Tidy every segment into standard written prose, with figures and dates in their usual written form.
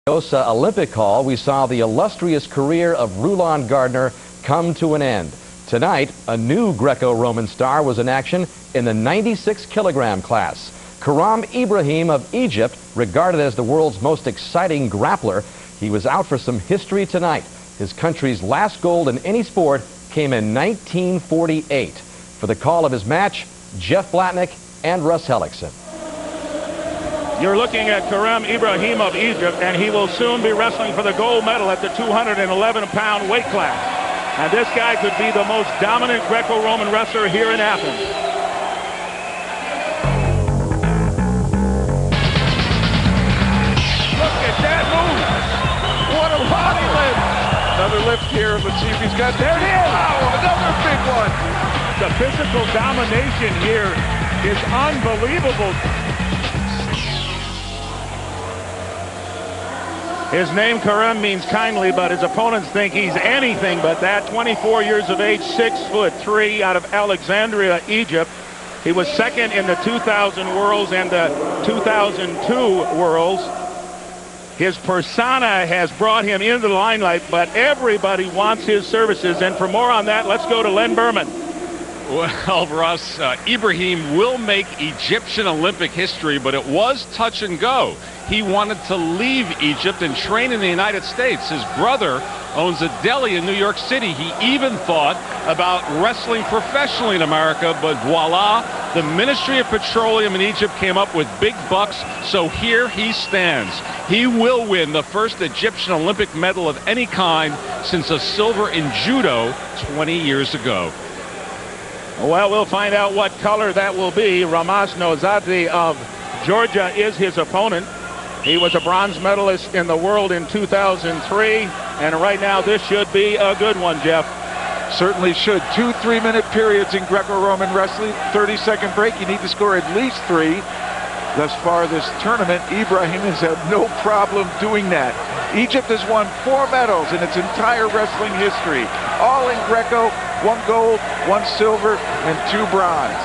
Olympic Hall, we saw the illustrious career of Rulon Gardner come to an end. Tonight, a new Greco Roman star was in action in the 96-kilogram class. Karam Ibrahim of Egypt, regarded as the world's most exciting grappler, he was out for some history tonight. His country's last gold in any sport came in 1948. For the call of his match, Jeff Blatnick and Russ Hellickson. You're looking at Karam Ibrahim of Egypt, and he will soon be wrestling for the gold medal at the 211-pound weight class. And this guy could be the most dominant Greco-Roman wrestler here in Athens. Look at that move. What a body lift. Another lift here. Let's see if he's got... There it is. Wow, another big one. The physical domination here is unbelievable. His name, Karam, means kindly, but his opponents think he's anything but that. 24 years of age, 6'3", out of Alexandria, Egypt. He was second in the 2000 Worlds and the 2002 Worlds. His persona has brought him into the limelight, but everybody wants his services. And for more on that, let's go to Len Berman. Well, Russ, Ibrahim will make Egyptian Olympic history, but it was touch and go. He wanted to leave Egypt and train in the United States. His brother owns a deli in New York City. He even thought about wrestling professionally in America, but voila, the Ministry of Petroleum in Egypt came up with big bucks, so here he stands. He will win the first Egyptian Olympic medal of any kind since a silver in judo 20 years ago. Well, we'll find out what color that will be. Nozadze of Georgia is his opponent. He was a bronze medalist in the world in 2003, and right now this should be a good one, Jeff. Certainly should. 2 3-minute periods in Greco-Roman wrestling, 30-second break. You need to score at least 3. Thus far this tournament, Ibrahim has had no problem doing that. Egypt has won 4 medals in its entire wrestling history, all in Greco, 1 gold, 1 silver, and 2 bronze.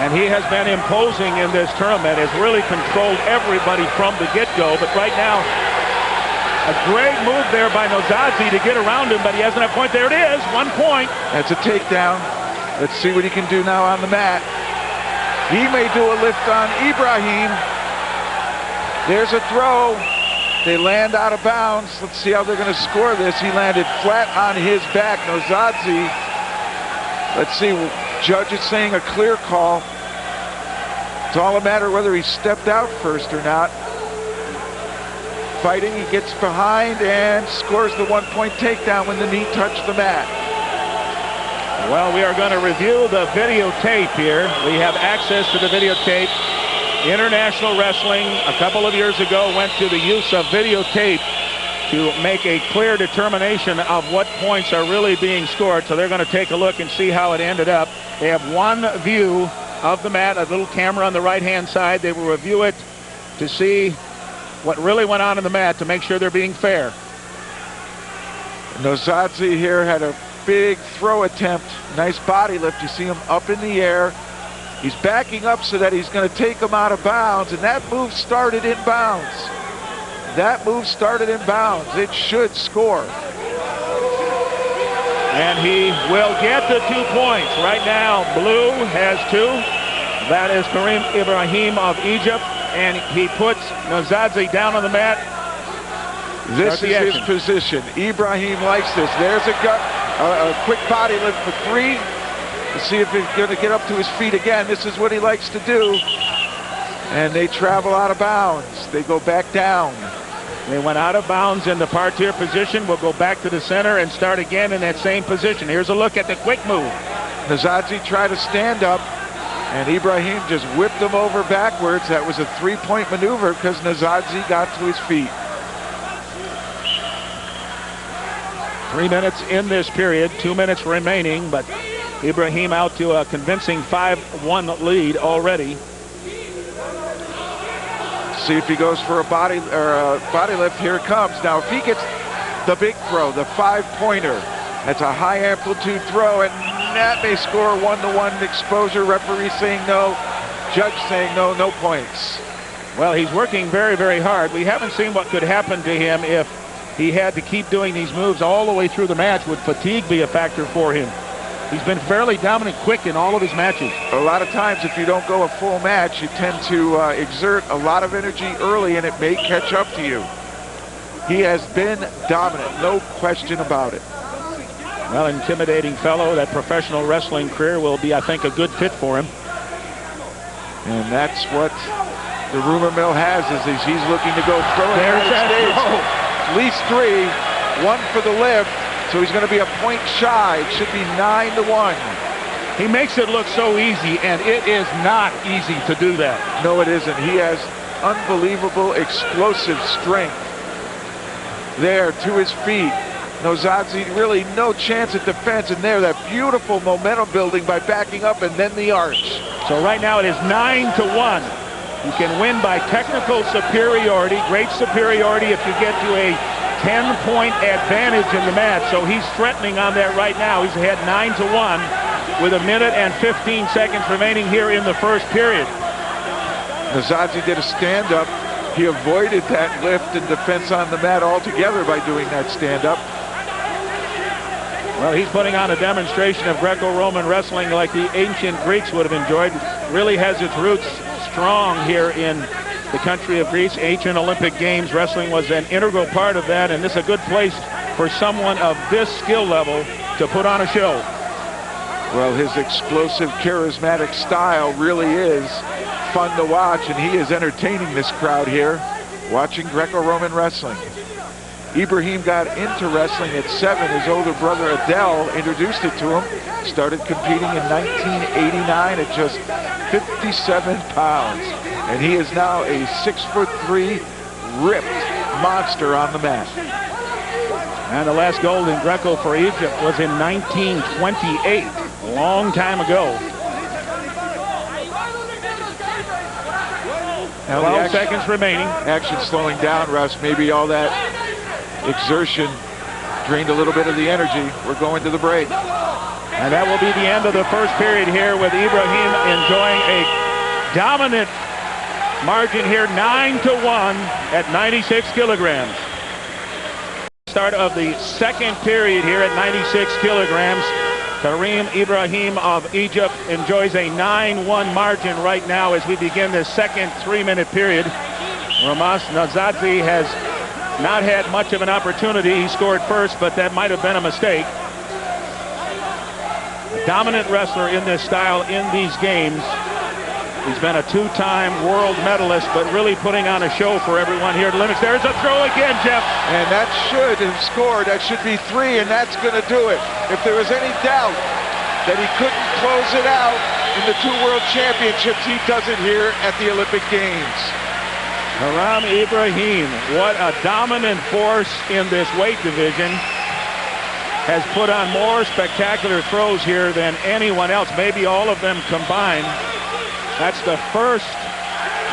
And he has been imposing in this tournament, has really controlled everybody from the get-go. But right now, a great move there by Nozadze to get around him, but he hasn't a point. There it is, 1 point. That's a takedown. Let's see what he can do now on the mat. He may do a lift on Ibrahim. There's a throw. They land out of bounds. Let's see how they're going to score this. He landed flat on his back. Nozadze. Let's see. Judge is saying a clear call. It's all a matter of whether he stepped out first or not. Fighting, he gets behind and scores the 1-point takedown when the knee touched the mat. Well, we are going to review the videotape here. We have access to the videotape. International Wrestling, a couple of years ago, went to the use of videotape to make a clear determination of what points are really being scored. So they're going to take a look and see how it ended up. They have one view of the mat, a little camera on the right-hand side. They will review it to see what really went on in the mat to make sure they're being fair. Nozadze here had a big throw attempt. Nice body lift. You see him up in the air. He's backing up so that he's going to take him out of bounds, and that move started in bounds. That move started in bounds. It should score. And he will get the 2 points. Right now, blue has 2. That is Karam Ibrahim of Egypt. And he puts Nozadze down on the mat. This is his position. Ibrahim likes this. There's a quick body lift for 3. Let's see if he's going to get up to his feet again. This is what he likes to do. And they travel out of bounds. They go back down. They went out of bounds in the parterre position. We'll go back to the center and start again in that same position. Here's a look at the quick move. Nozadze tried to stand up, and Ibrahim just whipped him over backwards. That was a 3-point maneuver because Nozadze got to his feet. 3 minutes in this period, 2 minutes remaining, but Ibrahim out to a convincing 5-1 lead already. See if he goes for a body lift. Here it comes. Now, if he gets the big throw, the 5-pointer, that's a high amplitude throw, and that may score 1-to-1 exposure. Referee saying no, judge saying no, no points. Well, he's working very, very hard. We haven't seen what could happen to him if he had to keep doing these moves all the way through the match. Would fatigue be a factor for him? He's been fairly dominant, quick in all of his matches. A lot of times, if you don't go a full match, you tend to exert a lot of energy early, and it may catch up to you. He has been dominant, no question about it. Well, intimidating fellow. That professional wrestling career will be, I think, a good fit for him. And that's what the rumor mill has, is he's looking to go pro United States. At least 3, 1 for the lift. So he's going to be a point shy. It should be 9-1. He makes it look so easy, and it is not easy to do that. No, it isn't. He has unbelievable explosive strength there to his feet. Nozadze, really no chance at defense, and there, that beautiful momentum building by backing up and then the arch. So right now it is 9-1. You can win by technical superiority, great superiority if you get to a 10-point advantage in the match. So he's threatening on that right now. He's ahead 9-1 with 1 minute and 15 seconds remaining here in the first period. Nozadze did a stand-up. He avoided that lift and defense on the mat altogether by doing that stand-up. Well, he's putting on a demonstration of Greco-Roman wrestling like the ancient Greeks would have enjoyed. Really has its roots strong here in the country of Greece. Ancient Olympic Games wrestling was an integral part of that, and this is a good place for someone of this skill level to put on a show. Well, his explosive, charismatic style really is fun to watch, and he is entertaining this crowd here watching Greco-Roman wrestling. Ibrahim got into wrestling at 7. His older brother Adel introduced it to him. Started competing in 1989 at just 57 pounds. And he is now a 6'3" ripped monster on the mat. And the last gold in Greco for Egypt was in 1928, a long time ago. Now 12 seconds remaining. Action slowing down, Russ. Maybe all that exertion drained a little bit of the energy. We're going to the break. And that will be the end of the first period here, with Ibrahim enjoying a dominant margin here, 9-1 at 96 kilograms. Start of the second period here at 96 kilograms. Karam Ibrahim of Egypt enjoys a 9-1 margin right now as we begin the second 3-minute period. Nozadze has not had much of an opportunity. He scored first, but that might have been a mistake. A dominant wrestler in this style in these games. He's been a 2-time world medalist, but really putting on a show for everyone here at limits. There's a throw again, Jeff. And that should have scored. That should be 3, and that's going to do it. If there was any doubt that he couldn't close it out in the 2 World Championships, he does it here at the Olympic Games. Karam Ibrahim, what a dominant force in this weight division. Has put on more spectacular throws here than anyone else, maybe all of them combined. That's the first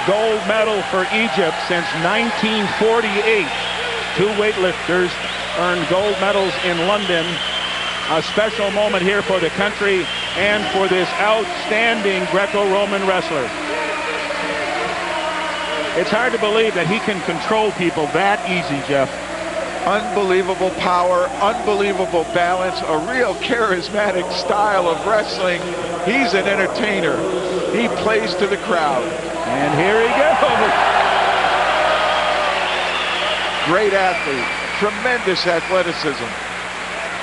gold medal for Egypt since 1948. 2 weightlifters earned gold medals in London. A special moment here for the country and for this outstanding Greco-Roman wrestler. It's hard to believe that he can control people that easy, Jeff. Unbelievable power, unbelievable balance, a real charismatic style of wrestling. He's an entertainer. He plays to the crowd. And here he goes. Great athlete, tremendous athleticism.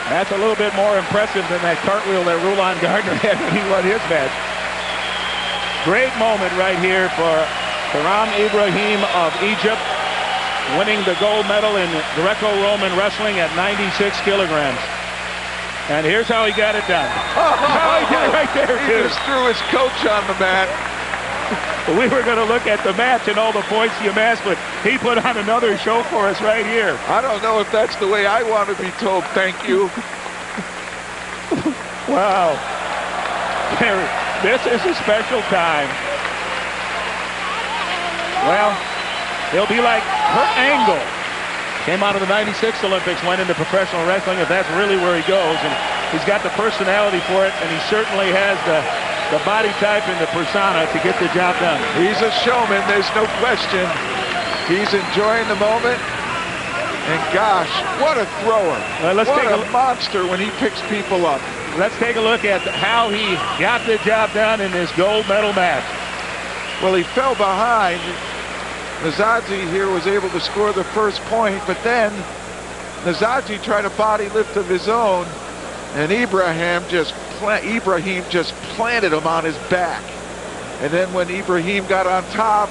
That's a little bit more impressive than that cartwheel that Roland Gardner had when he won his match. Great moment right here for Karam Ibrahim of Egypt, winning the gold medal in Greco-Roman wrestling at 96 kilograms. And here's how he got it done. Oh, he did it right there, he too. just threw his coach on the mat. We were going to look at the match and all the points you amassed, but he put on another show for us right here. I don't know if that's the way I want to be told thank you. Wow. This is a special time. Well, he'll be like Kurt Angle. Came out of the 96 Olympics, went into professional wrestling, if that's really where he goes. And he's got the personality for it, and he certainly has the the body type and the persona to get the job done. He's a showman, there's no question. He's enjoying the moment. And gosh, what a thrower. Let's what take a monster when he picks people up. Let's take a look at how he got the job done in this gold medal match. Well, he fell behind. Nozadze here was able to score the first point, but then Nozadze tried a body lift of his own, and Ibrahim just planted him on his back. And then when Ibrahim got on top,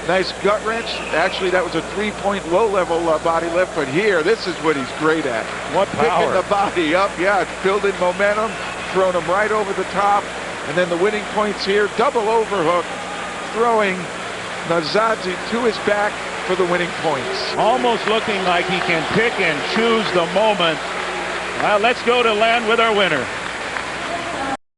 nice gut wrench. Actually, that was a three-point low-level body lift, but here, this is what he's great at. What power. Picking the body up, yeah, building momentum, throwing him right over the top, and then the winning points here, double overhook, throwing Nozadze to his back for the winning points. Almost looking like he can pick and choose the moment. Well, let's go to land with our winner.